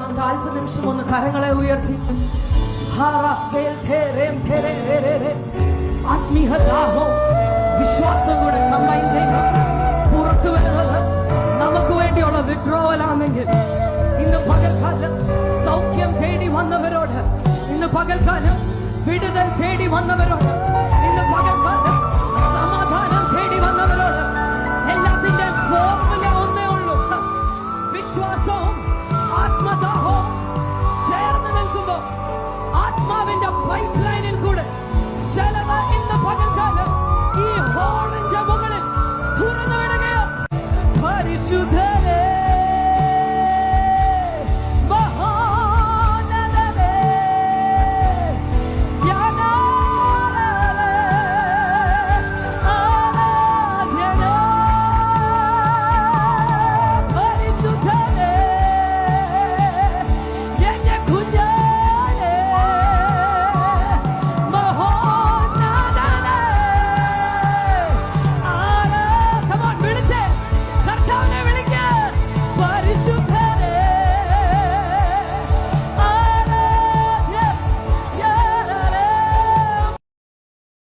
അല്പ നിമിഷം ഒന്ന് കരങ്ങളെ ഉയർത്തി ആത്മീയ ദാഹവും വിശ്വാസം കൂടെ കമ്പൈൻ ചെയ്യണം. പുറത്തു വരുന്നത് നമുക്ക് വേണ്ടിയുള്ള വിഡ്രോവലാണെങ്കിൽ ഇന്ന് പകൽക്കാലം സൗഖ്യം തേടി വന്നവരോട്, ഇന്ന് പകൽക്കാലം വിടുതൽ തേടി വന്നവരോട്, ഇന്ന് പകൽക്കാലം